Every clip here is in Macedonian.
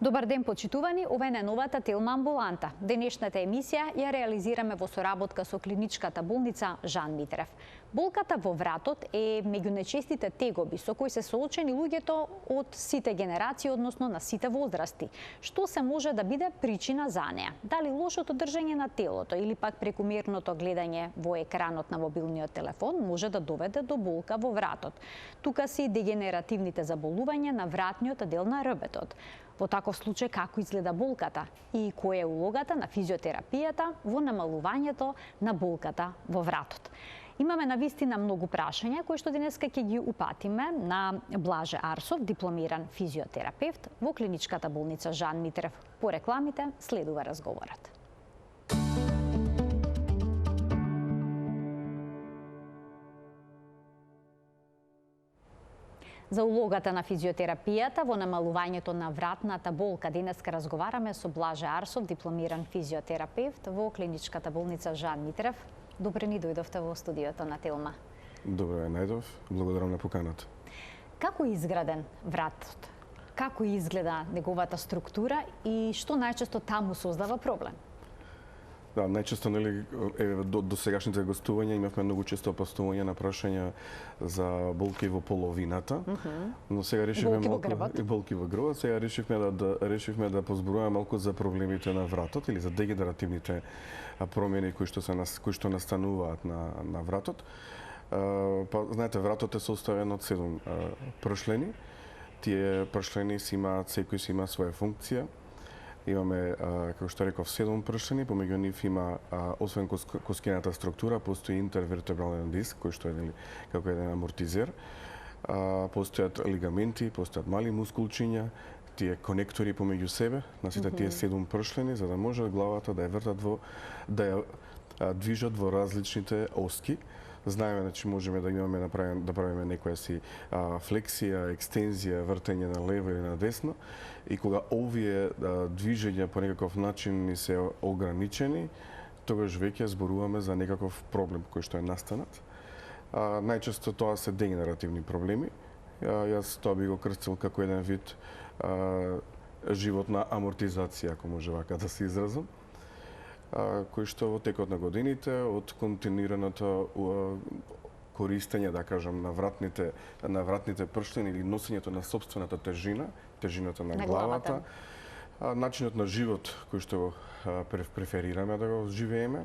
Добар ден, почитувани, ова е најновата Телма амбуланта. Денешната емисија ја реализираме во соработка со клиничката болница Жан Митрев. Болката во вратот е меѓу најчестите тегоби со кои се соочени луѓето од сите генерации, односно на сите возрасти. Што се може да биде причина за неа? Дали лошото држење на телото или пак прекумерното гледање во екранот на мобилниот телефон може да доведе до болка во вратот? Тука се и дегенеративните заболувања на вратниот дел на рбетот. Во таков случај како изгледа болката и која е улогата на физиотерапијата во намалувањето на болката во вратот? Имаме навистина многу прашања кои што денеска ќе ги упатиме на Блаже Арсов, дипломиран физиотерапевт во клиничката болница Жан Митрев. По рекламите следува разговорот. За улогата на физиотерапијата во намалувањето на вратната болка денеска разговараме со Блаже Арсов, дипломиран физиотерапевт во клиничката болница Жан Митрев. Добре ни дојдовте во студиото на Телма. Добре најдов, благодарам на поканата. Како е изграден вратот? Како изгледа неговата структура и што најчесто таму создава проблем? Да, најчесто до сегашните гостувања имавме многу често постување на прашања за болки во половината, но сега решивме болки во грбот. Сега решивме да позборуваме малку за проблемите на вратот или за дегенеративните промени кои што настануваат на вратот. Па знаете, вратот е составен од 7 пршлени. Тие пршлени имаат секој си има своја функција. Имаме, како што реков, 7 пршлени, помеѓу нив има, освен коскината структура, постои интервертебрален диск, кој што е како еден амортизер. Постојат лигаменти, постојат мали мускулчиња, тие конектори помеѓу себе, на сите тие 7 пршлени, за да може главата да ја вртат да ја движат во различните оски. Знаеме, значи можеме да имаме да правиме некоја си флексија, екстензија, вртење на лево или на десно, и кога овие движења по некаков начин ни се ограничени, тогаш веќе зборуваме за некаков проблем кој што е настанат. Најчесто тоа се дегенеративни проблеми. Јас тоа би го крстил како еден вид животна амортизација, ако може вака да се изразам, кој што во текот на годините од континуираното користење, да кажам, на вратните прштени или носењето на сопствената тежината на главата, начинот на живот кој што преферираме да го живееме.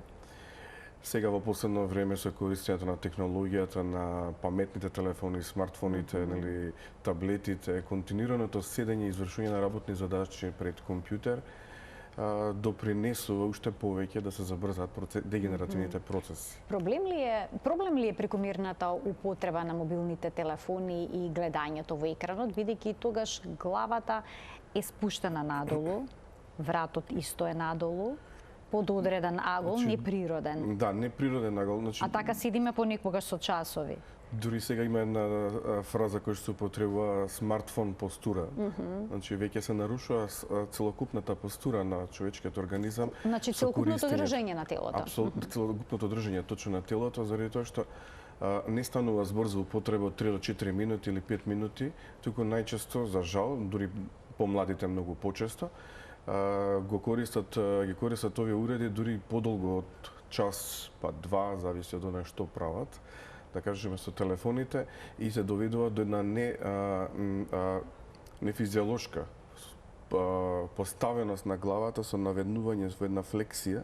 Сега во последно време со користењето на технологијата, на паметните телефони, смартфоните, нели, таблетите, континуираното седење и извршување на работни задачи пред компјутер допринесува уште повеќе да се забрзаат дегенеративните процеси. Проблем ли е прекомерната употреба на мобилните телефони и гледањето во екранот, бидејќи тогаш главата е спуштена надолу, вратот исто е надолу, под одреден агол, неприроден. Да, неприроден агол. Значи, а така сидиме понекогаш со часови. Дури сега има една фраза која што се употребува смартфон постура. Значи веќе се нарушува целокупната постура на човечкиот организам. Значи целокупното држење на телото. Апсолутно целокупното држење точно на телото, заради тоа што не станува збор за употреба од 3 до 4 минути или 5 минути, туку најчесто, за жал, дури помладите многу почесто, ги користат овие уреди дури подолго од час, па 2, зависи од оној што прават, да кажеме со телефоните, и се доведува до една нефизиолошка поставеност на главата со наведнување во една флексија,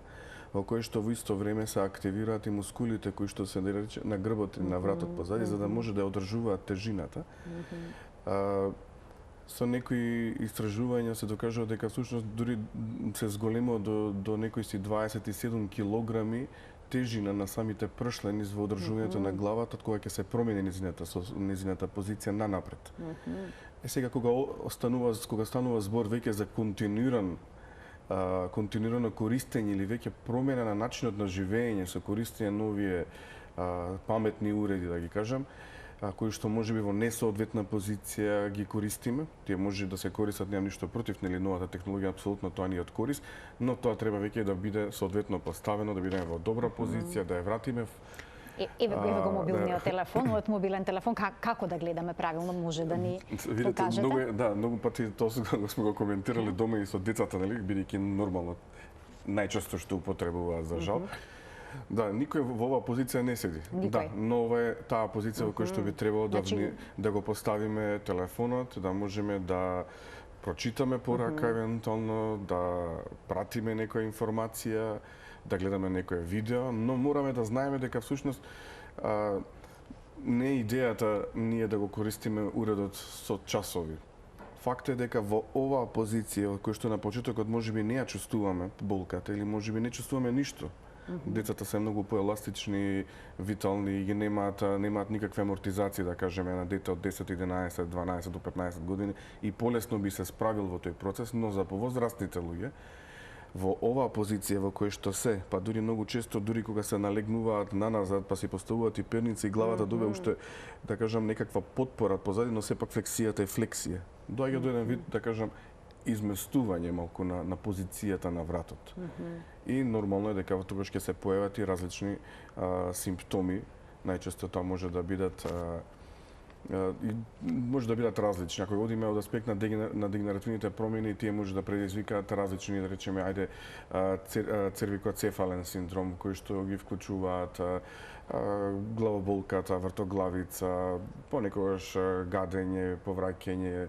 во кој што во исто време се активираат и мускулите кои што се на грбот и на вратот позади, за да може да ја одржуваат тежината. Со некои истражувања се докажува дека всушност дури се зголемува до некои си 27 килограми тежина на самите пршлени во одржувањето на главата, кога ќе се промени незината позиција нанапред. Сега кога станува збор веќе за континуирано користење или веќе промена на начинот на живење со користење на овие паметни уреди, да ги кажам, кои што можеби во несоодветна позиција ги користиме. Тие може да се користат, немам ништо против, нели, новата технологија апсолутно тоа ни е од корист, но тоа треба веќе да биде соодветно поставено, да биде во добра позиција, да ја вратиме Еве го мобилниот телефон, од мобилен телефон, како да гледаме правилно, може да ни покажете? Многу пати тоа сме го коментирали дома и со децата, нели, бидејќи нормално најчесто што употребуваат за жал. Да, никој во оваа позиција не седи. Да, но ова е таа позиција во која што би требало да го поставиме телефонот, да можеме да прочитаме порака евентуално, да пратиме некоја информација, да гледаме некое видео, но мораме да знаеме дека всушност не е идејата ние да го користиме уредот со часови. Факт е дека во оваа позиција, кој што на почетокот можеби не ја чувствуваме болката или можеби не чувствуваме ништо. Децата се многу поеластични, витални и немаат никакви амортизации, да кажеме, на дете од 10, 11, 12 до 15 години и полесно би се справил во тој процес, но за повозрастните луѓе во оваа позиција во која што се, па дури многу често, дури кога се налегнуваат наназад, па си поставуваат и перници и главата добива уште, да кажам, некаква потпора позади, но сепак флексијата е флексија. Доаѓа до еден вид, да кажам, изместување малку на позицијата на вратот. И нормално е дека тогаш ќе се појават и различни симптоми. Најчесто тоа може да бидат различни. Ако одиме од аспект на дегенеративните промени, тие може да предизвикаат различни, да речеме, цервикоцефален синдром, кои што ги вклучуваат главоболката, вртоглавица, понекогаш гадење, повраќање.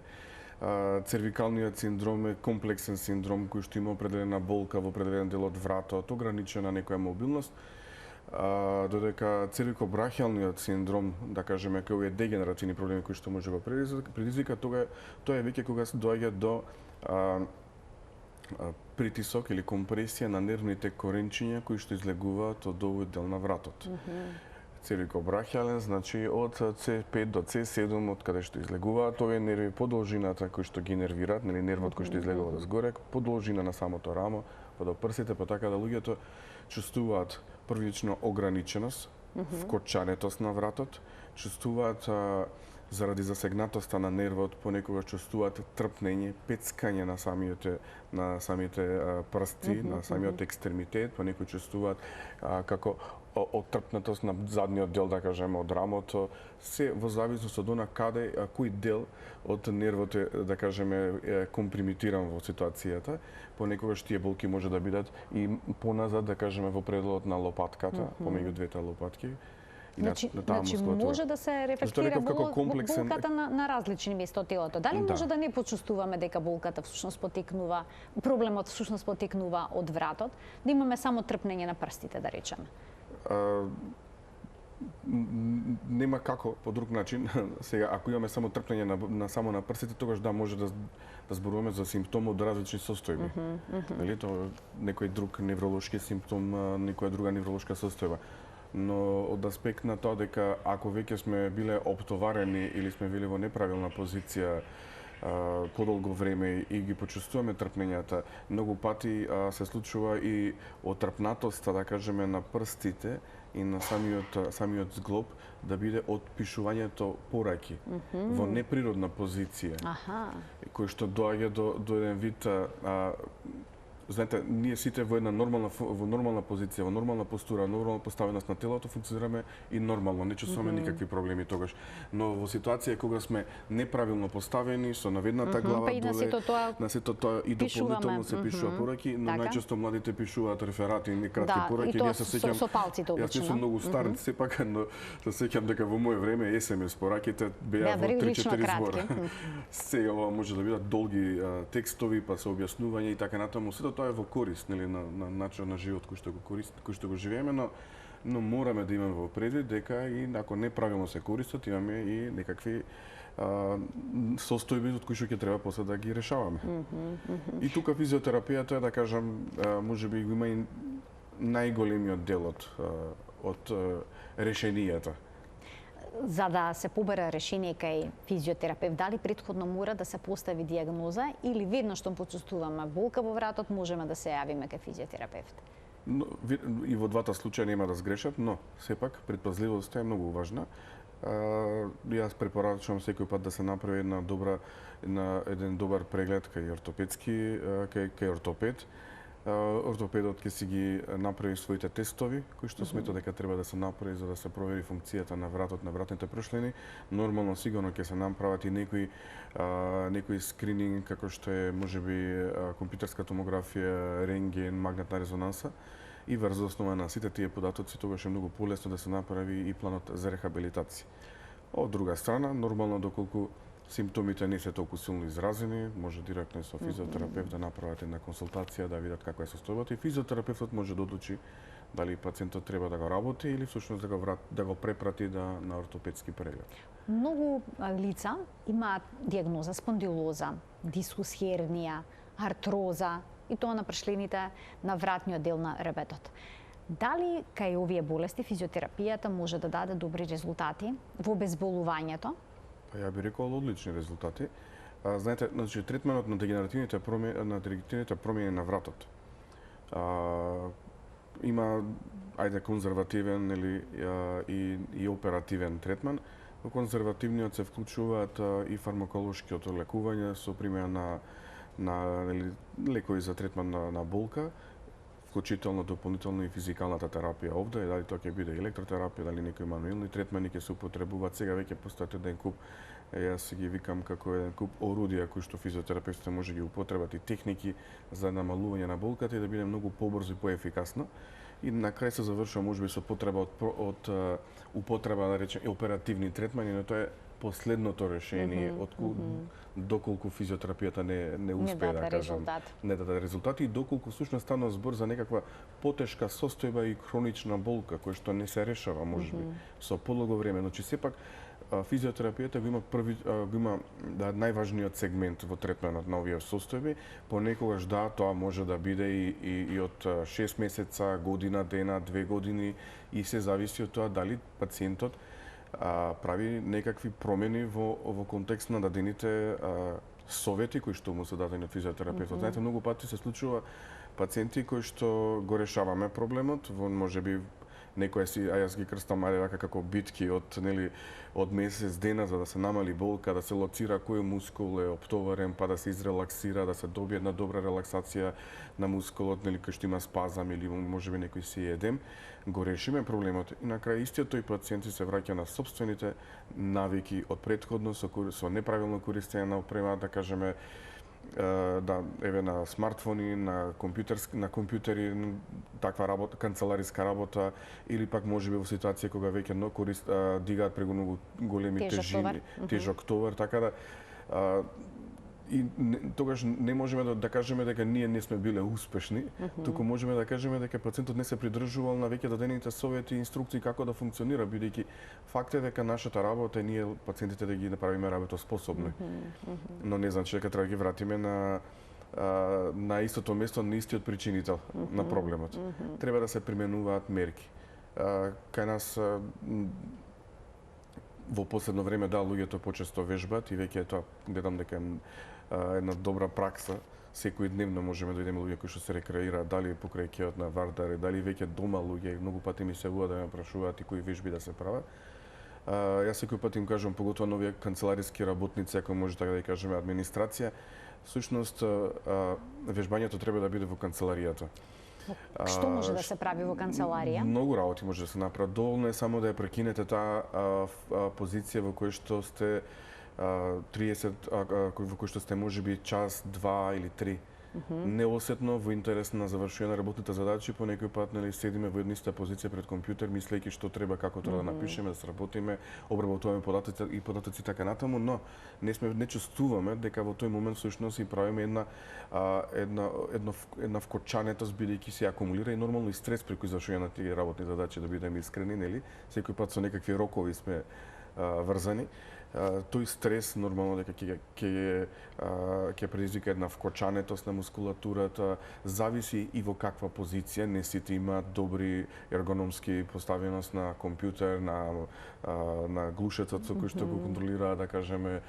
Цервикалниот синдром е комплексен синдром кој што има определена болка во определен дел од вратот, ограничена некоја мобилност, додека цервикобрахиалниот синдром, да кажеме, кој е дегенеративни проблеми кои што може да го предизвика, тоа е веќе кога се доаѓа до притисок или компресија на нервните коренчиња кои што излегуваат од овој дел на вратот. Цервикобрахиален, значи од C5 до C7, од каде што излегуваат овие нерви, по должината кои што ги нервираат, нели нервот кој што излегува од згоре, по должина на самото рамо, па до прсите, па така да луѓето чувствуваат првично ограниченост, вкочанетост на вратот, чувствуваат заради засегнатоста на нервот, понекогаш чувствуваат трпнење, пецкање на самите прсти, на самиот екстремитет, понекои чувствуваат како оттрпнатост на задниот дел, да кажеме, од рамото, се во зависност од она каде, кој дел од нервот е, да кажеме, компримитиран во ситуацијата. Понекогаш тие болки може да бидат и поназад, да кажеме, во пределот на лопатката, помеѓу двете лопатки. Значи може да се рефлектира болката на различни места од телото. Дали може да не почувствуваме дека болката всушност потекнува, проблемот всушност потекнува од вратот, да имаме само трпнење на прстите, да речеме? Нема како по друг начин. Сега, ако имаме само трпнење само на прстите, тогаш да може да зборуваме за симптоми од различни состојби. Нели, тоа некој друг невролошки симптом, некоја друга невролошка состојба. Но од аспект на тоа дека ако веќе сме биле оптоварени или сме били во неправилна позиција подолго време и ги почувствуваме трпнењата, многу пати се случува и отрпнатоста, да кажеме, на прстите и на самиот зглоб да биде од пишувањето пораки во неприродна позиција, кој што доаѓа до еден вид. Знаете, ние сите во една нормална позиција, во нормална постура, нормална поставеност на телото функционираме и нормално, не чувствуваме никакви проблеми тогаш. Но во ситуација кога сме неправилно поставени, со наведната глава доле, на сето тоа и дополнително се пишува пораки, но најчесто младите пишуваат реферати и кратки пораки. Да, и тоа со палците обично. Јас не сум многу стар, сепак, но се сеќам дека во моје време SMS пораките беа во 3-4 збора. Сега ова може да бидат долги текстови, па со објаснување и така натаму. Тоа е во корист, нели, на начинот на живот кој што го живееме, но мораме да имаме во предвид дека и ако неправилно се користат, имаме и некакви состојби од кои што ќе треба после да ги решаваме. И тука физиотерапијата, да кажам, можеби го има и најголемиот дел од решенијата. За да се побере решение кај физиотерапевт, дали претходно мора да се постави дијагноза или веднаш што почувствуваме болка во вратот, можеме да се јавиме кај физиотерапевт? И во двата случаја нема да сгрешат, но сепак предпазливоста е многу важна. Јас препорачувам секој пат да се направи еден добар преглед кај ортопед, ортопедот ќе си ги направи своите тестови, кои што смета дека треба да се направи за да се провери функцијата на вратот, на вратните пршлини. Нормално сигурно ќе се направат и некои скрининг како што е можеби компјутерска томографија, рентген, магнетна резонанса и врз основа на сите тие податоци тогаш е многу полесно да се направи и планот за рехабилитација. Од друга страна, нормално доколку симптомите не се толку силно изразени, може директно со физиотерапевт да направат една консултација, да видат каква е состојбата и физиотерапевтот може да одлучи дали пациентот треба да го работи или всушност да го препрати на ортопедски преглед. Многу лица имаат дијагноза спондилоза, дискус хернија, артроза и тоа на пршлените на вратниот дел на ребетот. Дали кај овие болести физиотерапијата може да даде добри резултати во обезболувањето? Па ја би рекол одлични резултати. Знаете, значи третманот на дегенеративните промени на вратот има конзервативен и оперативен третман. Во конзервативниот се вклучуваат и фармаколошкиот лекување со примена на лекови за третман на болка, вклучително дополнително и физикалната терапија овде, дали тоа ќе биде електротерапија, дали некои мануелни третмани ќе се употребуваат. Сега веќе постојат еден куп, јас ги викам како еден куп орудија кои што физиотерапевтите може да ги употребат и техники за намалување на болката и да биде многу побрзо и поефикасно. И на крај се завршува можеби со потреба од употреба да речем оперативни третмани, но тоа е последното решение доколку физиотерапијата не успее да кажам не даде резултати и доколку всушност станува збор за некаква потешка состојба и хронична болка која што не се решава можеби со подолго време, значи сепак физиотерапијата го има најважниот сегмент во третманот на овие состојби. Понекогаш тоа може да биде и од 6 месеца, година, дена, 2 години и се зависи од тоа дали пациентот прави некакви промени во контекст на дадените совети кои што му се дадени од физиотерапевтот. Знаете, многу пати се случува пациенти кои што го решаваме проблемот, во можеби некоја си, јас ги крстам вака како битки од месец дена за да се намали болка, да се лоцира кој мускул е оптоварен, па да се изрелаксира, да се добие една добра релаксација на мускулот, кој што има спазам или можеби некој си едем, го решиме проблемот и на крај истиот тој пациент се враќа на сопствените навики од претходно со неправилно користење на опрема, да кажеме на смартфони, на компјутери, таква работа, канцелариска работа или пак можеби во ситуација кога веќе дигаат многу големи тежини, тежок товар, така да и тогаш не можеме да кажеме дека ние не сме биле успешни, туку можеме да кажеме дека пациентот не се придржувал на веќе дадените совети и инструкции како да функционира, бидејќи факт е дека нашата работа е ние пациентите да ги направиме работоспособни. Но не значи дека треба да ги вратиме на истото место, на истиот причинител на проблемот. Треба да се применуваат мерки. Кај нас во последно време луѓето почесто вежбаат и веќе тоа гледам дека една добра пракса. Секој дневно можеме да видиме луѓе кои што се рекреираат, дали покрај кеот на Вардар, дали веќе дома луѓе, многу пати ми се јавуваат да ме прашуваат и кои вежби да се прават. Јас секој пат им кажам, поготоа на овие канцелариски работници, ако може така да кажеме администрација, всушност вежбањето треба да биде во канцеларијата. Што може да се прави во канцеларија? Многу работи може да се направат. Доволно е само да ја прекинете таа позиција во која што сте 30, во кој што сте можеби час, 2 или 3. Неосетно во интерес на завршување на работните задачи, по некој пат седиме во едниста позиција пред компјутер, мислејќи што треба, како треба да напишеме, да сработиме, обработуваме податоци така натаму, но не чувствуваме дека во тој момент всушност и правиме една вкочанетост, бидејќи се акумулира и нормално и стрес преку завршување на тие работни задачи, да бидеме искрени, нели? Секој пат со некакви рокови сме врзани. Тој стрес нормално дека ќе предизвика една вкочанетост на мускулатурата, зависи и во каква позиција. Не сите имаат добри ергономски поставеност на компјутер, на глушецот со кој што го контролира, да кажеме,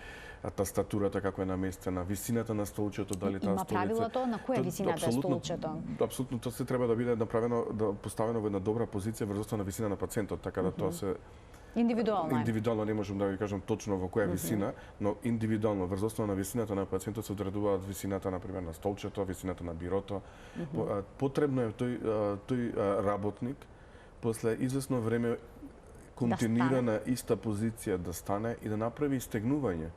тастатурата како е наместена, висината на столчето, дали таа столица. Има правилото на која висината е столчето? Апсолутно, тоа се треба да биде направено, поставено во една добра позиција врз основа на висина на пациентот, така да тоа се Индивидуално не можам да ви кажам точно во која висина, но индивидуално врз основа на висината на пациентот се одредуваат висината на пример на столчето, висината на бирото. Потребно е тој работник после извесно време континуира на иста позиција да стане и да направи истегнување.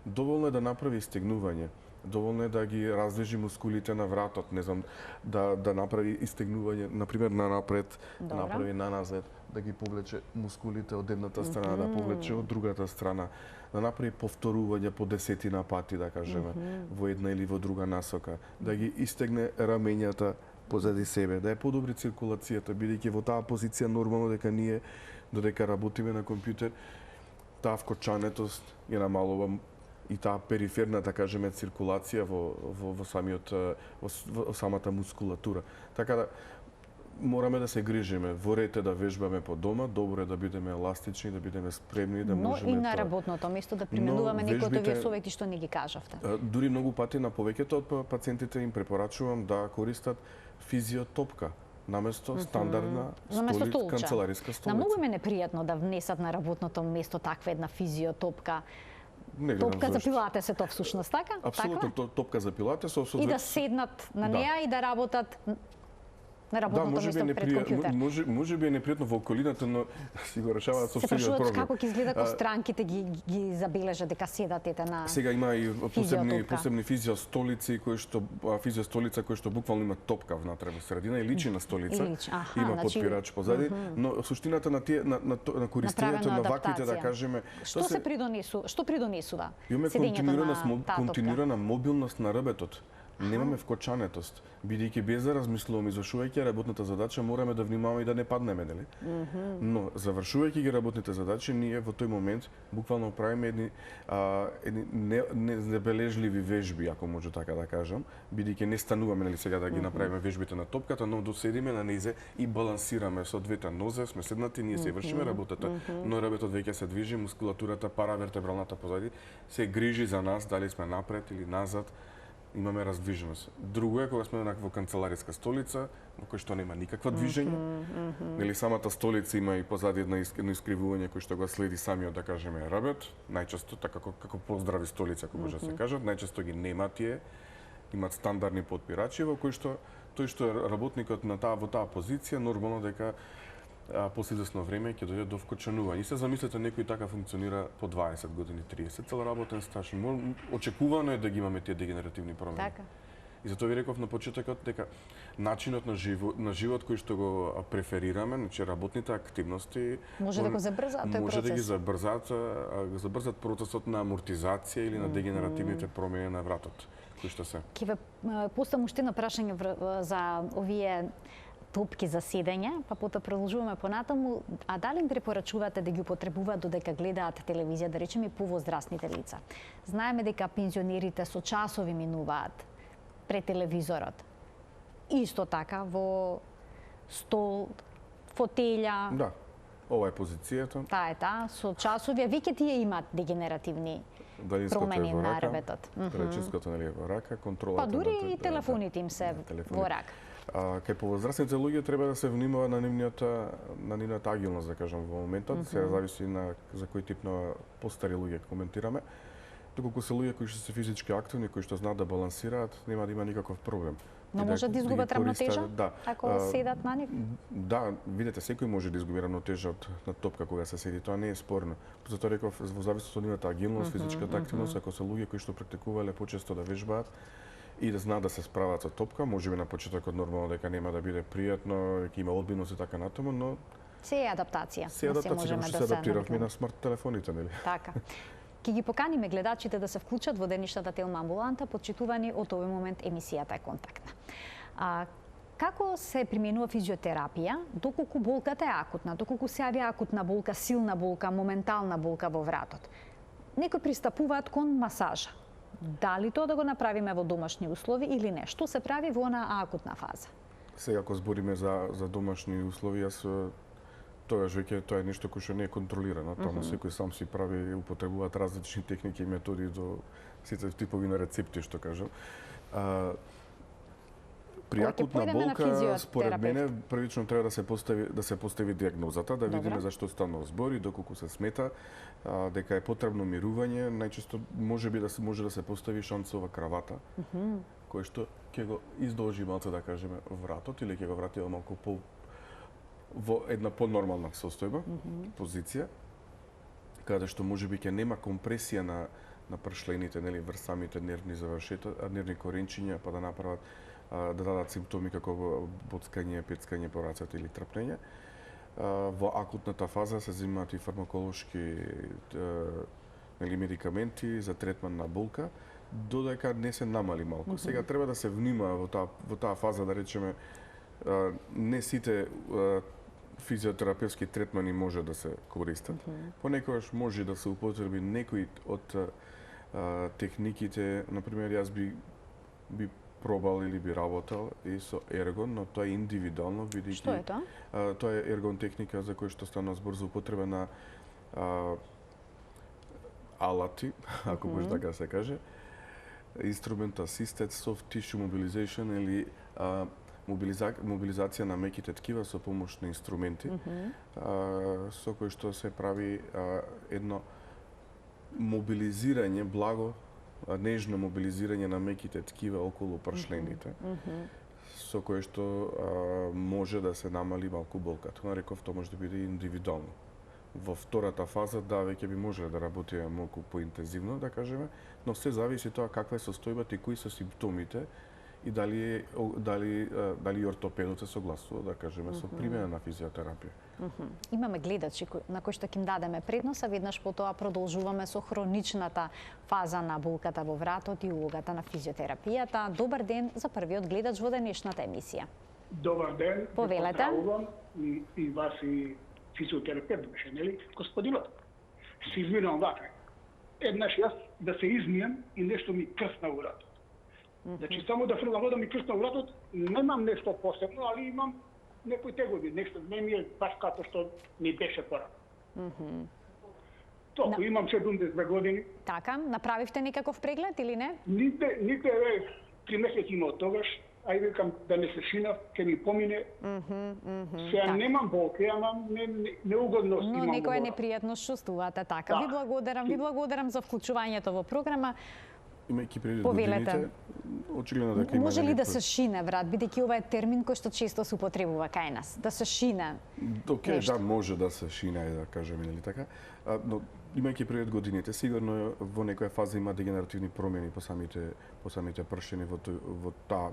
Доволно е да направи истегнување. Доволно е да ги раздвижи мускулите на вратот, не знам, да направи истегнување, например на напред, направи на назад, да ги повлече мускулите од едната страна, да повлече од другата страна, да направи повторување по 10 пати, да кажеме, во една или во друга насока, да ги истегне рамењата позади себе, да ја подобри циркулацијата, бидејќи во таа позиција нормално дека ние додека работиме на компјутер, таа вкочанетост ја намалува и таа периферна, да кажеме, циркулација во самата мускулатура. Така да мораме да се грижиме, во ред е да вежбаме по дома, добро е да бидеме еластични, да бидеме спремни, да можеме. Но и на работното место да применуваме некои од овие совети што не ги кажавте. Дури многу пати на повеќето од пациентите им препорачувам да користат физиотопка наместо стандардна канцелариска столица. На многу ме непријатно да внесат на работното место таква една физиотопка. Топка за пилатес е тоа всушност, така? Апсолутно, топка за пилатес. И да седнат на неа и да работат на работното место пред компјутер. Може би е непријатно во околината, но си го решаваат со сериозен проблем. Се прашуваат како ќе изгледа кога странките ги забележат дека седат на сега има и посебни физиостолици кои што буквално има топка внатре во средина и личи на столица. Има подпирач позади, но суштината на тие на користењето на ваквите, да кажеме, што придонесува? Имаме континуирана мобилност на рбетот. Немаме вкочанетост, бидејќи без да размислуваме, извршувајќи работната задача, мораме да внимаваме и да не паднеме, нели? Но завршувајќи ги работните задачи, ние во тој момент буквално правиме едни незабележливи вежби, ако може така да кажам, бидејќи не стануваме, нели, сега да ги направиме вежбите на топката, но доседиме на низе и балансираме со двете нозе, сме седнати, ние се вршиме работата, но рабетот веќе се движи, мускулатурата паравертебралната позади се грижи за нас, дали сме напред или назад. Имаме раздвиженост. Друго е кога сме во канцелариска столица, во кој што нема никаква движење. Нели самата столица има и позади едно искривување кој што го следи самиот, да кажеме, рабет. Најчесто така како поздрави столица, ако може да се кажат, најчесто ги нема тие. Имаат стандардни подпирачи во кој што тој што е работникот на во таа позиција нормално дека после известно време ќе дојде до вкочанување. И се замислете некој така функционира по 20 години, 30 цел работен стаж. Очекувано е да ги имаме тие дегенеративни промени. Така. И затоа ви реков на почетокот дека начинот на живот кој што го преферираме, значи работните активности може да го забрзаат тој процес. Може да ги забрзат процесот на амортизација или на дегенеративните промени на вратот, кои што се. Ќе ве поставам уште едно прашање за овие топки за седење, па потоа продолжуваме понатаму, а дали им препорачувате да ги употребуваат додека гледаат телевизија, да речеме повозрастните лица? Знаеме дека пензионерите со часови минуваат пред телевизорот. Исто така во стол, фотелја. Да. Ова е позицијата. Таа е со часови, а веќе тие имаат дегенеративни промени на ребетот. Пречиското нели во рака, контролата. Па дури и телефоните им се во рака. Кај повозрастните луѓе треба да се внимава на нивната агилност, да кажам, во моментот. Се зависи за кој тип на постари луѓе коментираме. Доколку се луѓе кои што се физички активни, кои што знаат да балансираат, нема да има никаков проблем. Но може да изгубат рамнотежа ако седат на нив? Да, видете, секој може да изгуби рамнотежа на топка кога се седи, тоа не е спорно. Затоа реков, во зависност од нивната агилност, физичката активност, ако се луѓе кои што практикувале почесто да вежбаат, и да знаат да се справат со топка, можеби на почетокот нормално дека нема да биде пријатно, ќе има одбивност и така натаму, но се е адаптација. Се можеме да се адаптиравме на смарт телефоните, нели? Така. Ќе ги поканиме гледачите да се вклучат во денешната Телма амбуланта, почитувани од овој момент емисијата е контактна. Како се применува физиотерапија, доколку болката е акутна, доколку се јави акутна болка, силна болка, моментална болка во вратот? Некои пристапуваат кон масажа. Дали тоа да го направиме во домашни услови или не? Што се прави во онаа акутна фаза? Сега, ако збориме за домашни услови, тоа е нешто кој што не е контролирано. Тоа секој сам си прави, употребуваат различни техники и методи до сите типови на рецепти, што кажам. При акутна болка, според мене, првично треба да се постави диагнозата, да видиме зашто станува збор и доколку се смета дека е потребно мирување, најчесто може да се постави шанцова кравата, кој што ќе го издолжи малце, да кажеме, вратот или ќе го врати малку во една понормална состојба, позиција, каде што можеби ќе нема компресија на пршлените, нели, врз самите нервни нервни коренчиња, па да направат да дадат симптоми како боцкање, пецкање по рацете или трпнење. Во акутната фаза се земаат и фармаколошки медикаменти за третман на болка, додека не се намали малку. Сега треба да се внимава во таа фаза, да речеме, не сите физиотерапевски третмани може да се користат. Понекогаш може да се употреби некои од техниките, например, јас би пробал или би работел и со ергон, но тоа е индивидуално, бидејќи Што е тоа? Тоа е ергон техника за која што стана збор за употреба на алати, ако може така се каже, Instrument Assisted Soft Tissue Mobilization или мобилизација на меките ткива со помош на инструменти, со кој што се прави едно мобилизирање, благо, нежно мобилизирање на меките ткива околу пршлените, со кое што може да се намали малку болката. Нареков, тоа може да биде индивидуално. Во втората фаза, да, веќе би можеле да работиме малку поинтензивно, да кажеме, но се зависи тоа каква е состојбата и кои се симптомите и дали ортопедот се согласува, да кажеме, со примена на физиотерапија. Имаме гледачи на кои што ќе им дадеме предност, а веднаш потоа продолжуваме со хроничната фаза на болката во вратот и улогата на физиотерапијата. Добар ден за првиот гледач во денешната емисија. Добар ден. Повелете. И вас и физиотерапевт беше, нели? Господинот, се извинувам вака. Еднаш јас да се измијам и нешто ми крсна уратот. Значи, само да фрлам вода ми крсна уратот, немам нешто посебно, али имам некои тегоби, нешто не ми е баш како што ми беше порано. Толку, имам 72 години. Така, направивте некаков преглед или не? Ните 3 месеци има од тогаш, ај викам да не се шинав, ќе ми помине. Сега немам болки, ама неугодност имам. Но некоја непријатност чувствувате, така. Ви благодарам за вклучувањето во програма. Имајќи предвид годините, очигледно дека има... Може ли да се шине врат, бидејќи ова е термин кој што често се употребува кај нас? Да се шине. Океј, да, може да се шине, да кажеме, нели така? Но имајќи предвид годините, сигурно во некоја фаза има дегенеративни промени по самите пршини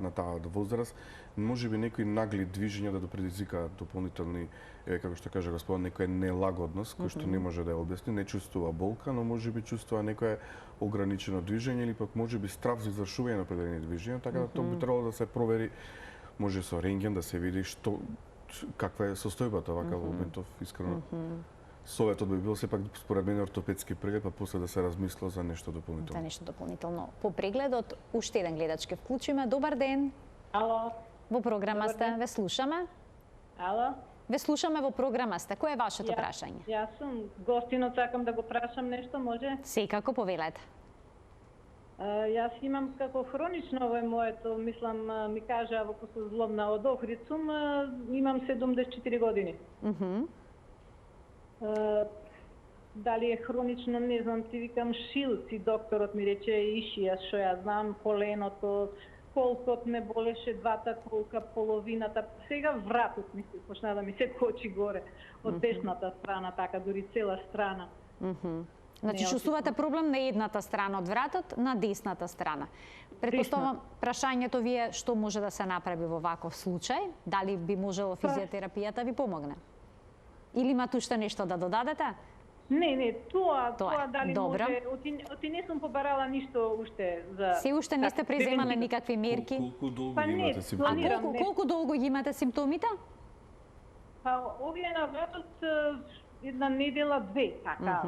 на таа возраст. Можеби некои нагли движења да предизвикаат дополнителни, како што каже господин, некоја нелагодност, кој што не може да ја објасни, не чувствува болка, но можеби чувствува некое ограничено движење или пак можеби страв за извршување на определени движења, така да тоа би требало да се провери, може со рентген да се види каква е состојбата вака во моментов, искрено. Советот би бил сепак според мене ортопедски преглед, па после да се размисло за нешто дополнително. За нешто дополнително. По прегледот уште еден гледач ке вклучиме. Добар ден. Ало. Во програма сте, ве слушаме. Ало. Ве слушаме во програма сте. Кој е вашето прашање? Јас сум гостинот, сакам да го прашам нешто, може? Секако, повелете. Јас имам како хронично, ова е моето, мислам, ми кажа во се злобна од Охрид сум, имам 74 години. Дали е хронично, не знам, ти викам шилци, докторот ми рече ишија, што ја знам, коленото, колкот ме болеше, двата колка, половината, сега вратот ми се почна да ми се кочи горе, од десната страна, така, дури цела страна. Значи, чувствувате проблем на едната страна од вратот, на десната страна. Предпоставам, прашањето ви е што може да се направи во ваков случај? Дали би можело физиотерапијата ви помогне? Или имате уште нешто да додадете? Не, тоа дали добро. може, оти не сум побарала ништо уште за... Се уште не сте преземале никакви мерки? Колку долго Па не, имате симптоми? Колку долго ги имате симптомите? Па овие на вратот една недела, две, така.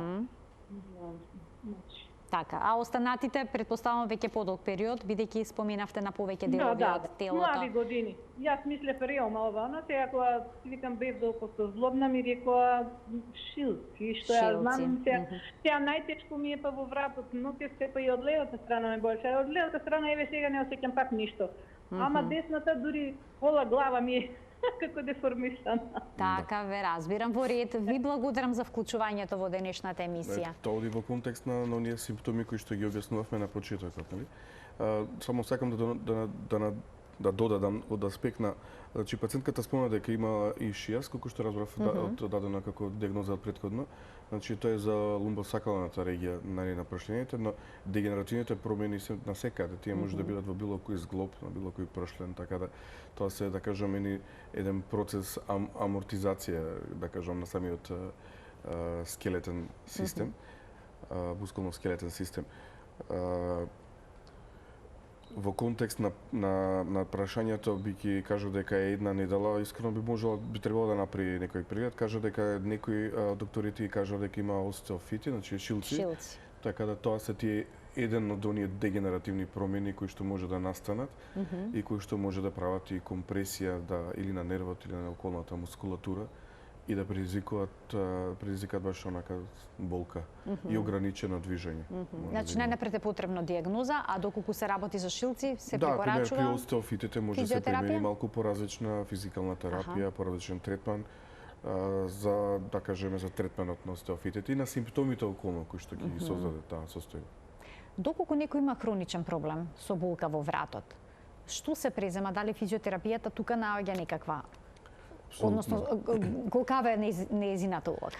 Така, а останатите предпоставам веќе подолг период, бидејќи споменавте на повеќе делови од телото. Млади години. Јас мислев реално ова, но сега кога викам бев толку злобна ми рекоа шилци, што ја знам сега најтешко ми е па во вратот, но ќе се па и од левата страна ме болеше. Од левата страна еве сега не осеќам пак ништо. Ама десната дури пола глава ми е како деформисана. Така, ве разбирам. Во ред, ви благодарам за вклучувањето во денешната емисија. Тоа оди во контекст на оние симптоми кои што ги објаснувавме на почетокот, нели? Само сакам да додадам од аспект на, значи пациентката спомна дека имала ишијас, колку што разбрав дадена како диагноза претходно. Значи тоа е за лумбосакалната регија на прашлените, но дегенеративните промени се насекаде. Тие може да бидат во било кој зглоб, на било кој прошлен, така да тоа се, да кажам, еден процес амортизација, да кажам, на самиот скелетен систем, мускулно-скелетен систем. Во контекст на прашањето би ќе кажа дека е една недела, искрено би требало да направи некој преглед, кажа дека некои докторите кажа дека има остеофити, значи шилци. Така да тоа се тие еден од оние дегенеративни промени кои што може да настанат и кои што може да прават и компресија или на нервот или на околната мускулатура и да предизвикаат баш онака болка и ограничено движење. Значи најнапред е потребно диагноза, а доколку се работи за шилци, се препорачува Да, при остеофитите може да се примени малку поразлична физикална терапија, поразличен третман за, да кажеме, за третманот на остеофитите и на симптомите околно кои што ги создаде таа состојба. Доколку некој има хроничен проблем со болка во вратот, што се презема? Дали физиотерапијата тука наоѓа некаква, односно колкава е нејзината улога?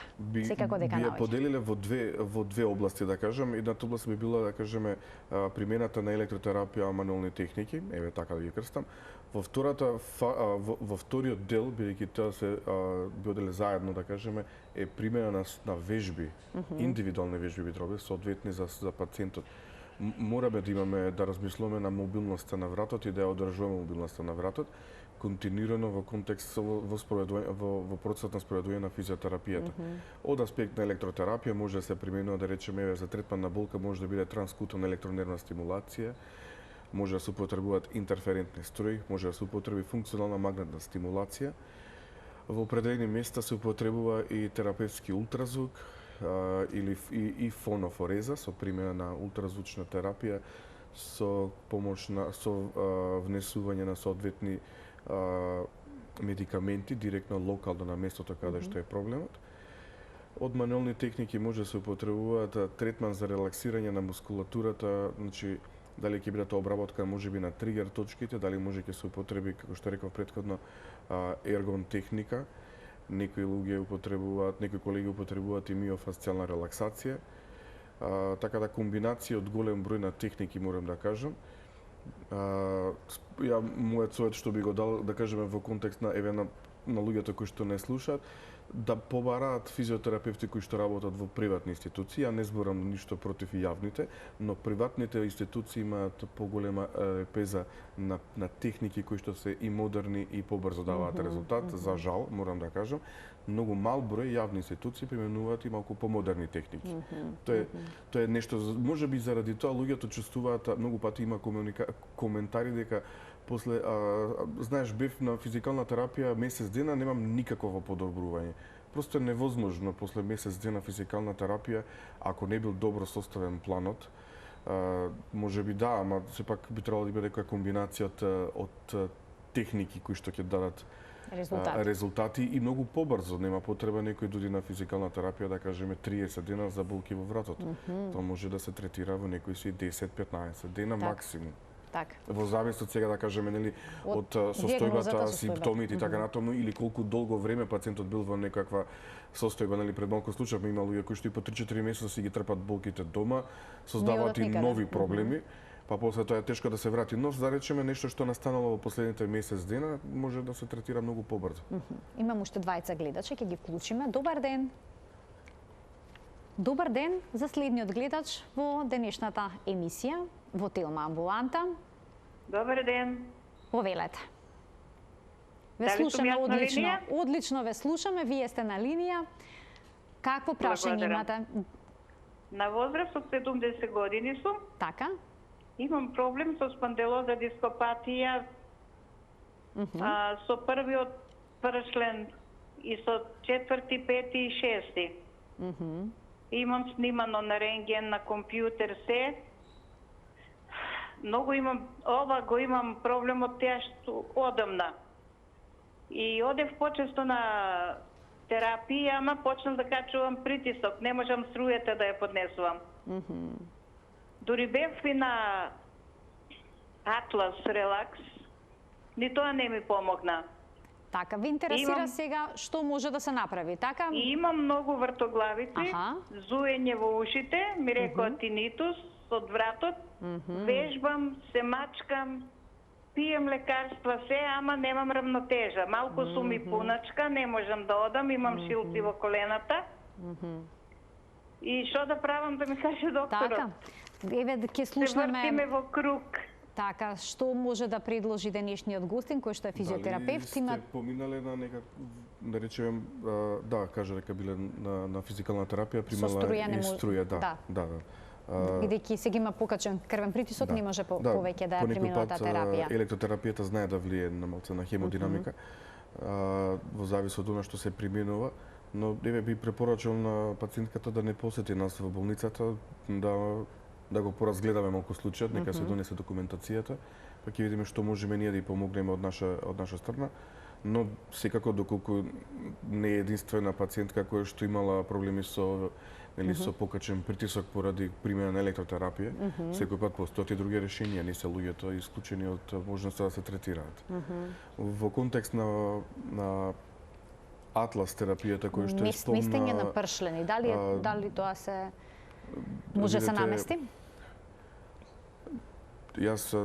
Секако дека наоѓа. Би ја поделиле во две области, да кажем. Едната област би била, да кажеме, примената на електротерапија, мануелни техники, еве така да ги крстам. Во вториот дел, бидејќи тоа се би оделе заедно, да кажеме, е примена на вежби, индивидуални вежби би требале, соодветни за пациентот. Мораме да имаме, да размислуваме на мобилноста на вратот и да ја одржуваме мобилноста на вратот, континуирано во контекст во процесот на спроведување на физиотерапијата. Од аспект на електротерапија може да се применува, да речеме, за третман на болка може да биде транскутна електронервна стимулација, може да се употребуваат интерферентни струи, може да се употреби функционална магнетна стимулација. Во определени места се употребува и терапевтски ултразвук и фонофореза со примена на ултразвучна терапија со внесување на соодветни медикаменти директно локално на местото каде што е проблемот. Од мануелни техники може да се употребуваат третман за релаксирање на мускулатурата, значи дали ќе биде тоа обработка можеби на тригер точките, дали може ќе се употреби, како што реков претходно, ергон техника. Некои колеги употребуваат и миофасцијална релаксација. Така да комбинација од голем број на техники, морам да кажам. Мојот совет што би го дал, да кажеме, во контекст на луѓето кои што не слушаат, да побараат физиотерапевти кои што работат во приватни институции. Ја не зборам ништо против јавните, но приватните институции имаат поголема лепеза на техники кои што се и модерни и побрзо даваат резултат. За жал, морам да кажам, многу мал број јавни институции применуваат и малку помодерни техники. Тоа е нешто, можеби заради тоа луѓето чувствуваат, многу пати има коментари дека после, знаеш, бев на физикална терапија месец дена, немам никакво подобрување. Просто е невозможно после месец дена физикална терапија, ако не бил добро составен планот, можеби да, ама сепак би требало да биде некоја комбинација од техники кои што ќе дадат резултати и многу побрзо. Нема потреба некој дојде на физикална терапија, да кажеме 30 дена за болки во вратот. Тоа може да се третира во некои 10-15 дена максимум. Во завис од сега, да кажеме, нели, од состојбата, симптомите и така натаму, или колку долго време пациентот бил во некаква состојба, нели, пред малку случај има луѓе кои што и по 3-4 месеца си ги трпат болките дома, создаваат и нови проблеми, па после тоа е тешко да се врати. Но, да речеме, нешто што настанало во последните месец дена, може да се третира многу побрзо. Имам уште двајца гледачи, ќе ги вклучиме. Добар ден! Добар ден за следниот гледач во денешната емисија во Телма амбуланта. Добар ден. Повелете. Ве слушаме одлично. Одлично ве слушаме, вие сте на линија. Какво прашање имате? На возраст од 70 години сум. Така? Имам проблем со спондилоза дископатија, со првиот пршлен и со четврти, пети и шести. Имам снимано на рентген, на компјутер се. Многу имам, ова го имам проблем од теа што одамна. И одев почесто на терапија, ама почнав да качувам притисок, не можам струјата да ја поднесувам. Дури бев и на Атлас Релакс, ни тоа не ми помогна. Така, ви интересира сега што може да се направи, така? И имам многу вртоглавици, зуење во ушите, ми рекоа тинитус од вратот, вежбам, се мачкам, пием лекарства се, ама немам равнотежа. Малку сум и пуначка, не можам да одам, имам шилци во колената. И што да правам, да ми каже докторот? Така, еве ќе слушнеме... Се вртиме во круг. Така, што може да предложи денешниот гостин, кој што е физиотерапевт? Дали сте поминале на некак, да речем, да, кажа дека биле на физикална терапија, примала и струја, да. Бидејќи сега има покачен крвен притисок, не може повеќе да преминува таа терапија. Електротерапијата знае да влие на малце на хемодинамика, во завис од она што се применува, но еве би препорачал на пациентката да не посети нас во болницата, да го поразгледаме малку случајот, нека се донесе документацијата, па ќе видиме што можеме ние да ја помогнеме од наша страна. Но секако доколку не е единствена пациентка која што имала проблеми со покачен притисок поради примена на електротерапија, секој пат постојат и други решенија, не се луѓето исклучени од можноста да се третираат. Во контекст на Атлас терапијата која што е спомна... Местење на пршлени, дали тоа се може се намести? Јас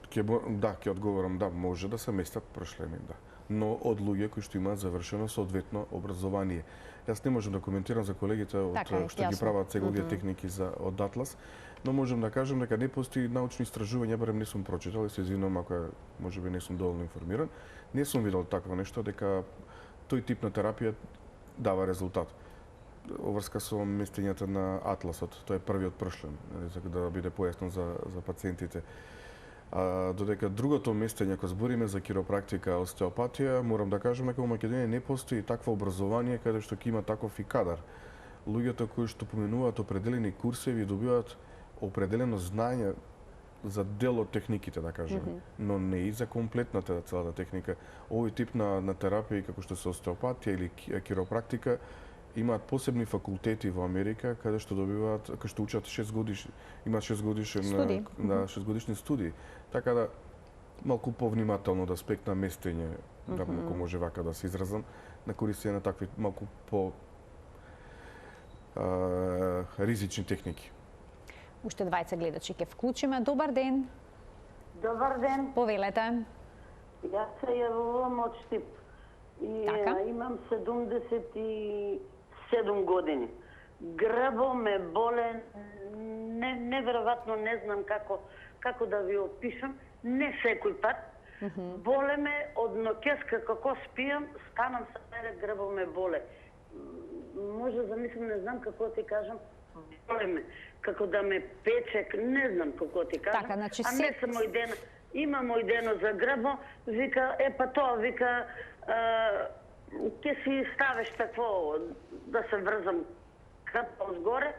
ќе одговорам, да, може да се местат пршлени, да. Но од луѓе кои што имаат завршено соодветно образование. Јас не можам да коментирам за колегите што ги прават сега овие техники од Атлас, но можам да кажам дека не постои научни истражувања, барем не сум прочитал и се извинувам ако можеби не сум доволно информиран. Не сум видел такво нешто дека тој тип на терапија дава резултат. Оврска со местењата на Атласот, тоа е првиот пршлен, за да биде појасно за пациентите. Додека другото местење, ако збориме за киропрактика, остеопатија, морам да кажам дека во Македонија не постои такво образование каде што ќе има таков и кадар. Луѓето кои што поменуваат определени курсеви добиваат определено знаење за дел од техниките, да кажеме, но не и за комплетната целата техника. Овој тип на терапија, како што се остеопатија или киропрактика, имаат посебни факултети во Америка каде што добиваат, каде што учат 6 годишни, имаат 6 годишни студии. Така да малку повнимателно да аспект на местење, да ако може вака да се изразам, на користење на такви малку по ризични техники. Уште двајца гледачи ќе вклучиме. Добар ден. Добар ден. Повелете. Јас се јавувам од Штип. И имам 77 години. Грбо ме боле, неверојатно не знам како да ви опишам, не секој пат. Боле ме од ноќес како спијам, станам се мене грбо ме боле. Може да мислам, не знам како ти кажам, боле ме, како да ме пече, не знам како ти кажам. Така, значи а не само идена, има мојдено за грбо, вика, па тоа, вика, ќе си ставиш такво да се врзам крпа згоре,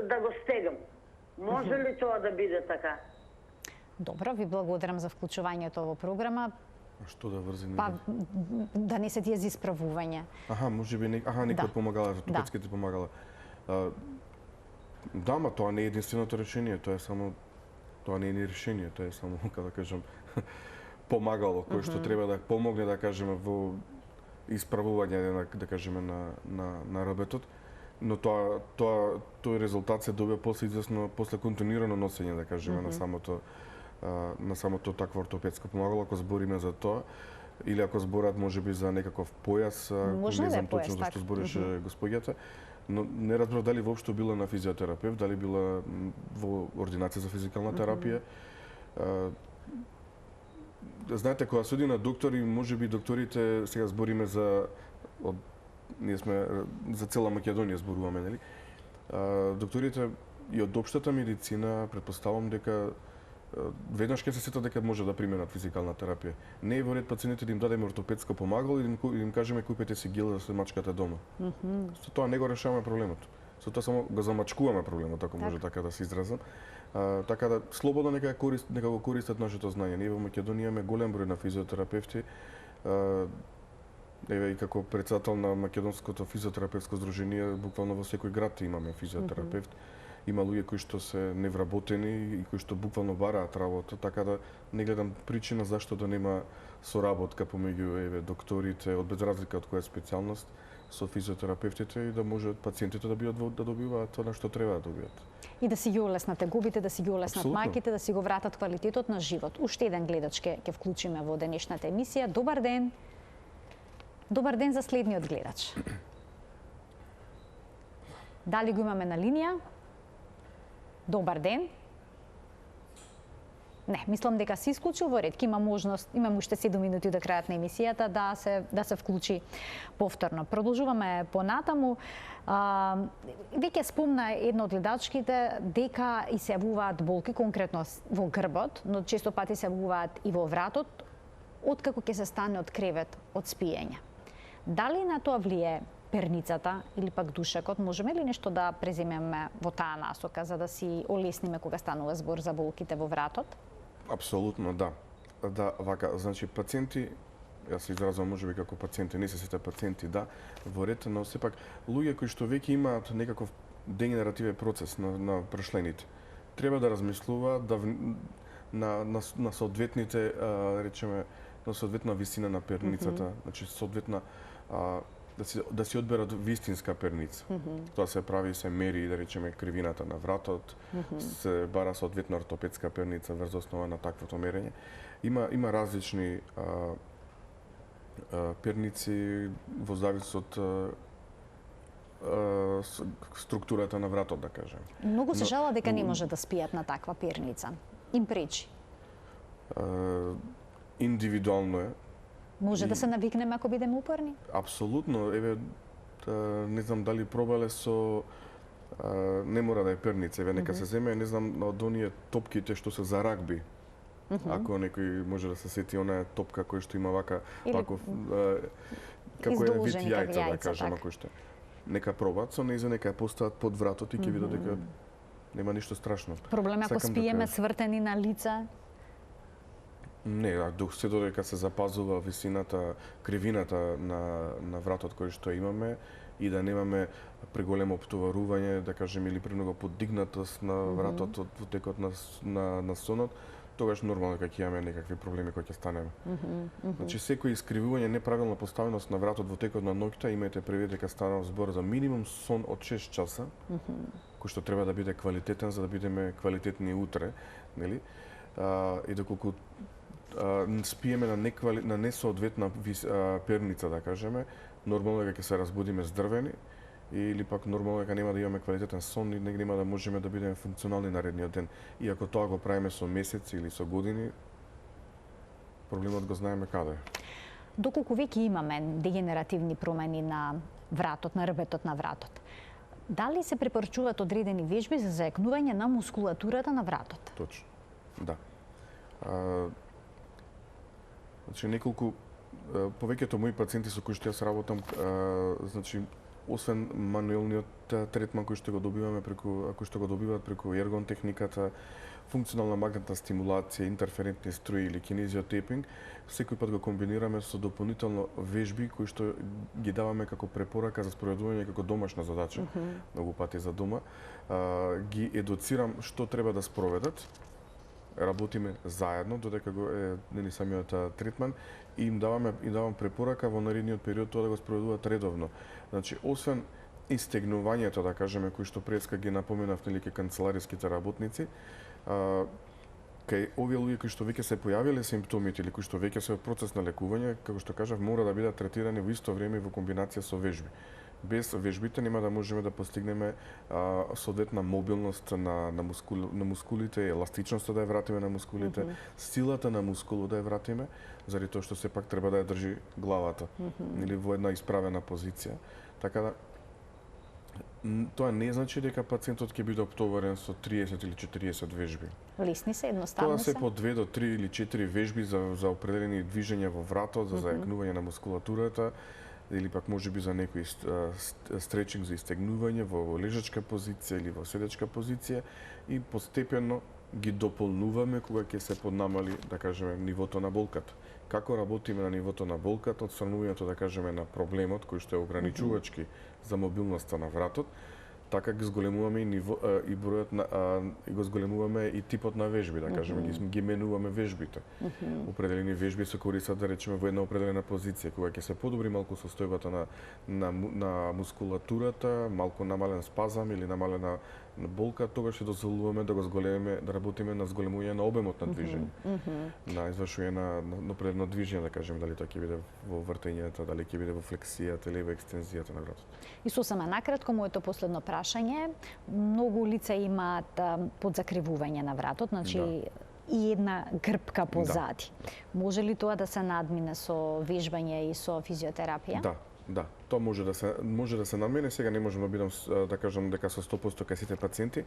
да го стегам. Може ли тоа да биде така? Добро, ви благодарам за вклучувањето во програма. А што да врзи? Па, да не се тие за исправување. Можеби некој помагала, ортопедските помагала. Да, ма тоа не е единственото решение, тоа не е ни решение, тоа е само, како да кажам, помагало, кое што треба да помогне, да кажеме, во исправување, да кажеме, на работот. Но тој резултат се добива после известно, после континуирано носење, да кажеме, на самото такво ортопедско помагало, ако збориме за тоа, или ако зборат можеби за некаков појас, не знам точно зашто збореше господјата, но не разбрав дали воопшто била на физиотерапевт, дали била во ординација за физикална терапија. Знаете, кога се оди на доктори, можеби докторите, сега збориме ние сме за цела Македонија зборуваме, нели? докторите и од општата медицина претпоставам дека веднаш ќе се сетат дека може да применат физикална терапија. Не е во ред пациентите да им дадеме ортопедско помагало и да им кажеме купете си гел да се мачкате дома. Со тоа не го решаваме проблемот. Со тоа само го замачкуваме проблемот, ако може така да се изразам. Така да слободно нека го користат нашето знаење. Ние во Македонија имаме голем број на физиотерапевти. Еве и како председател на Македонското физиотерапевско здружение, буквално во секој град имаме физиотерапевт. Има луѓе кои што се невработени и кои што буквално бараат работа, така да не гледам причина зашто да нема соработка помеѓу докторите од без разлика од која специјалност со физиотерапевтите и да може пациентите да добиваат тоа што треба да добијат. И да си ги олеснат тегубите, да си ги олеснат мајките, да си го вратат квалитетот на живот. Уште еден гледач ќе вклучиме во денешната емисија. Добар ден. Добар ден за следниот гледач. Дали го имаме на линија? Добар ден. Не, мислам дека се исклучил во ред. Има можност, имам уште 7 минути до крајот на емисијата да се вклучи повторно. Продолжуваме понатаму. Веќе спомна една од гледачките дека и се јавуваат болки конкретно во грбот, но често пати се јавуваат и во вратот, откако ќе се стане од кревет од спиење. Дали на тоа влие перницата или пак душекот, можеме ли нешто да преземеме во таа насока за да си олесниме кога станува збор за болките во вратот? Апсолутно да. Да, вака, значи пациенти, јас се изразувам можеби како пациенти, не се сите пациенти, да, во ред, но сепак луѓе кои што веќе имаат некаков дегенеративен процес на прошлените, треба да размислуваат на соодветните, речеме, на соодветна висина на перницата, значи соодветна да си одберат вистинска перница. Тоа се прави, се мери, да речеме, кривината на вратот, се бара соодветна ортопедска перница врз основа на таквото мерење. Има различни перници во завис од структурата на вратот, да кажем. Многу се жала дека не може да спијат на таква перница. Им пречи. Индивидуално е. Може да се навикнеме ако бидеме упорни? Апсолутно. Еве, не знам дали пробале со не мора да е перница, еве нека се земе, не знам од оние топките што се за рагби. Ако некој може да се сети онаа топка која што има вака како е вид јајца, да кажем, ако што. Нека пробат со нејзе, нека ја постават под вратот и ќе видат дека нема ништо страшно. Проблем ако спиеме свртени на лица? Не, се додека се запазува висината, кривината на вратот кој што имаме и да немаме преголемо оптоварување, да кажем, или премногу подигнатост на вратот во текот на сонот, тогаш нормално дека ќе имаме некакви проблеми кои ќе станеме. Значи секој искривување, неправилна поставеност на вратот во текот на ноќта, имајте предвид дека станува збор за минимум сон од 6 часа, кој што треба да биде квалитетен за да бидеме квалитетни утре, нели? И доколку спиеме на несоодветна перница, да кажеме, нормално дека ќе се разбудиме здрвени или пак нормално дека нема да имаме квалитетен сон и нема да можеме да бидеме функционални наредниот ден. И ако тоа го правиме со месеци или со години, проблемот го знаеме каде. Доколку веќе имаме дегенеративни промени на вратот, на рбетот на вратот, дали се препорачуваат одредени вежби за зајакнување на мускулатурата на вратот? Точно, да. Значи, неколку, повеќето мои пациенти со кои што јас работам, значи, освен мануелниот третман кој што го добиваме преку ергон техниката, функционална магнетна стимулација, интерферентни струи или кинезиотепинг, секој пат го комбинираме со дополнително вежби кои што ги даваме како препорака за спроведување како домашна задача, многу пати за дома. Ги едуцирам што треба да спроведат, работиме заедно додека го е нели самиот третман и им давам препорака во наредниот период тоа да го спроведуваат редовно. Значи, освен истегнувањето, да кажеме, кои што преска ги напоменав нели ке канцелариските работници, кај овие луѓе кои што веќе се појавиле симптомите или кои што веќе се во процес на лекување, како што кажав, мора да бидат третирани во исто време во комбинација со вежби. Без вежбите нема да можеме да постигнеме соодветна мобилност на мускулите, еластичноста да ја вратиме на мускулите, силата на мускулот да ја вратиме, заради тоа што сепак треба да ја држи главата или во една исправена позиција. Така да Тоа не значи дека пациентот ќе биде оптоварен со 30 или 40 вежби. Лесни се, едноставно Тоа се по 2 до 3 или 4 вежби за определени движења во вратот, за зајакнување на мускулатурата, или пак можеби за некој стречинг за истегнување во лежачка позиција или во седечка позиција, и постепено ги дополнуваме кога ќе се поднамали, да кажеме, нивото на болката. Како работиме на нивото на болката, отстранувањето, да кажеме, на проблемот кој што е ограничувачки за мобилноста на вратот, така ги зголемуваме и и бројот на и го зголемуваме и типот на вежби, да кажеме, ги менуваме вежбите. Определени вежби се користат, да речеме, во една определена позиција, кога ќе се подобри малку состојбата на мускулатурата, малку намален спазам или намалена болка, тогаш ќе дозволуваме да го зголемиме, да работиме на зголемување на обемот на движење, на извршување на определено движење, да кажеме, дали тоа ќе биде во вртењето, дали ќе биде во флексијата или во екстензијата на вратот. И сосема накратко, моето последно прашање, многу лица имаат подзакривување на вратот, значи и една грбка позади. Може ли тоа да се надмине со вежбање и со физиотерапија? Да, тоа може да се намене. Сега не можам да бидам, да кажам дека со 100% кај сите пациенти,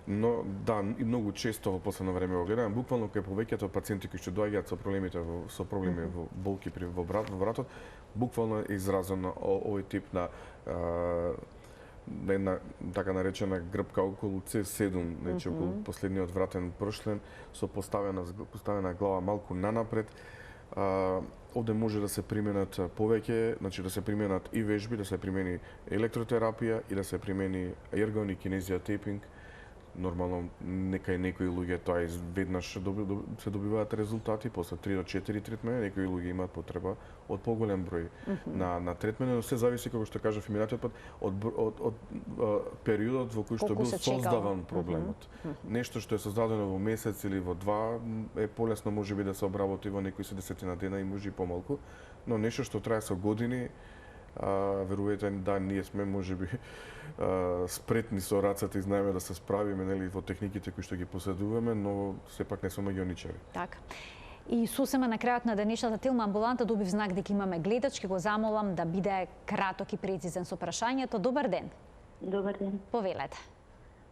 но да, и многу често во последно време го гледам, буквално кај повеќето пациенти кои што доаѓаат со проблеми во болки во вратот, буквално е изразено овој тип на една така наречена грбка околу C7, значи околу последниот вратен пршлен, со поставена глава малку нанапред. Овде може да се применат повеќе, значи да се применат и вежби, да се примени електротерапија и да се примени ергон и кинезија тейпинг. Нормално некај некои луѓе тоа веднаш се добиваат резултати, после 3 до 4 третмени, некои луѓе имаат потреба од поголем број на третмени, но се зависи, како што кажав и минатиот пат, од периодот во кој што бил создаван проблемот. Нешто што е создадено во месец или во два е полесно можеби да се обработи во некои 70 дена и може и помалку, но нешто што трае со години, верувајте, да, ние сме можеби спретни со рацете и знаеме да се справиме, нели, во техниките кои што ги поседуваме, но сепак не сме магионичари. Така. И сосема на крајот на денешната Тилма амбуланта добив знак дека имаме гледач, ќе го замолам да биде краток и прецизен со прашањето. Добар ден. Добар ден. Повелете.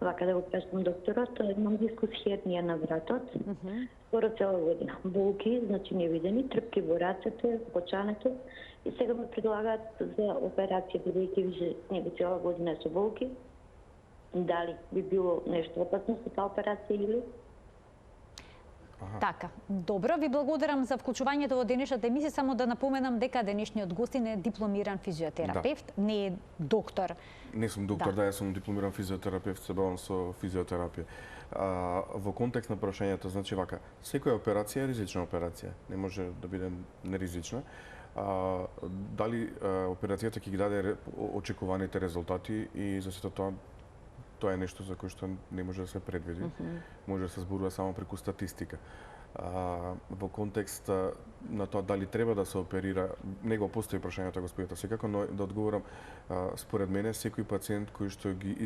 Вака да го прашам докторот, имам дискус хернија на вратот, скоро цела година. Болки, значи невидени, трпки во рацете, во кочането, и сега ме предлагаат за операција, бидејќи више него цела година со болки. Дали би било нешто опасно со таа операција или? Така, добро, ви благодарам за вклучувањето во денешната емисија. Само да напоменам дека денешниот гостин е дипломиран физиотерапевт, не е доктор. Не сум доктор, јас сум дипломиран физиотерапевт, се бавам со физиотерапија. Во контекст на прашањето, значи вака, секоја операција е ризична операција, не може да биде неризична. Дали операцијата ќе ги даде очекуваните резултати, и за сето тоа е нешто за кое што не може да се предвиди. Може да се зборува само преку статистика. Во контекст на тоа дали треба да се оперира, него постои прашањето господината секако, но да одговорам, според мене секој пациент кој што ги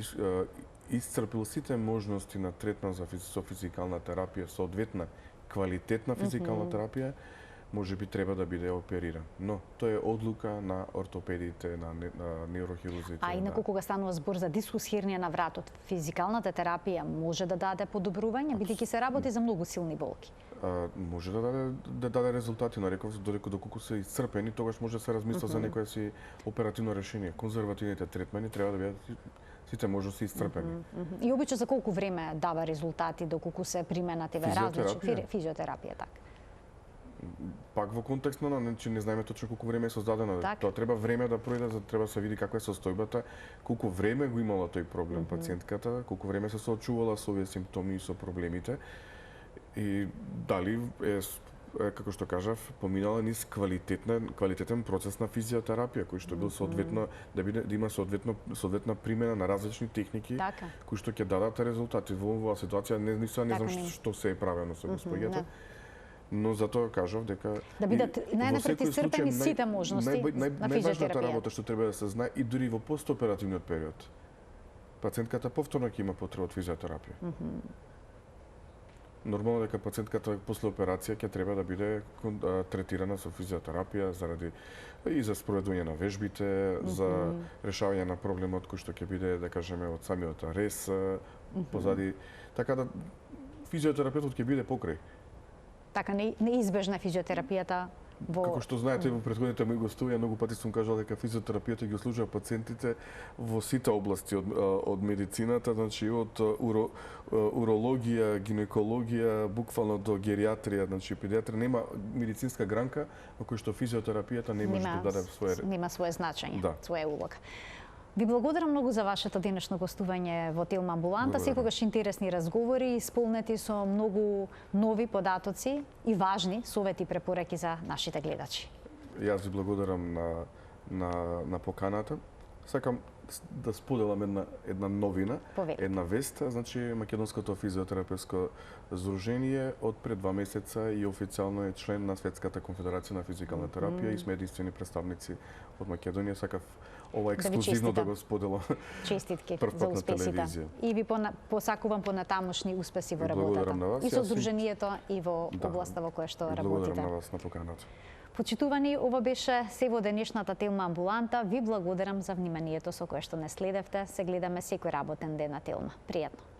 исцрпил сите можности на третман со физикална терапија, соодветна квалитетна физикална терапија, може би треба да биде опериран. Но тоа е одлука на ортопедите, на неврохирурзите. А инаку кога станува збор за дискус хернија на вратот, физикалната терапија може да даде подобрување, бидејќи се работи за многу силни болки? Може да даде резултати, но реков доколку се исцрпени, тогаш може да се размисла за некое си оперативно решение. Конзервативните третмани треба да бидат сите можности исцрпени. И обично за колку време дава резултати доколку се применат различни физиотерапија, така? Пак во контекст на, значи не знаеме точно колку време е создадено. Тоа треба време да пројде, за треба да се види каква е состојбата, колку време го имала тој проблем пациентката, колку време се соочувала со овие симптоми и со проблемите, и дали е, како што кажав, поминала низ квалитетен процес на физиотерапија, кој што бил соодветно да има соодветна примена на различни техники, кои што ќе дадат резултати. Во оваа ситуација не знам што се е правено со господјата. Но затоа кажав дека да бидат најнапред исцрпени сите можности на физиотерапија. Најважната работа што треба да се знае и дури во постоперативниот период. Пациентката повторно ќе има потреба од физиотерапија. нормално дека пациентката после операција ќе треба да биде третирана со физиотерапија заради и за спроведување на вежбите, за решавање на проблемот кој што ќе биде, да кажеме, од самиот рез позади, така да физиотерапевтот ќе биде покрај. Така неизбежна физиотерапијата Како што знаете, во претходните мои гостувања многу пати сум кажал дека физиотерапијата ги служува пациентите во сите области од медицината, значи од урологија, гинекологија, буквално до гериатрија, значи педиатрија, нема медицинска гранка во кој што физиотерапијата не може да даде свое значење, да. своја улога. Ви благодарам многу за вашето денешно гостување во Телма Амбуланта. Секогаш интересни разговори, исполнети со многу нови податоци и важни совети и препораки за нашите гледачи. Јас ви благодарам на поканата. Сакам да споделам една новина, една вест. Значи, Македонското физиотерапевско здружение од пред 2 месеца и официјално е член на Светската конфедерација на физикална терапија и сме единствени представници од Македонија. Сакав ова ексклузивно да го споделам. Честитки за успесите. И ви посакувам понатамошни успеси во работата. И со здруженијето и во областа во која што работите. Благодарам на вас на поканата. Почитувани, ова беше се во денешната Телма Амбуланта. Ви благодарам за вниманието со кое што не следевте. Се гледаме секој работен ден на Телма. Пријатно.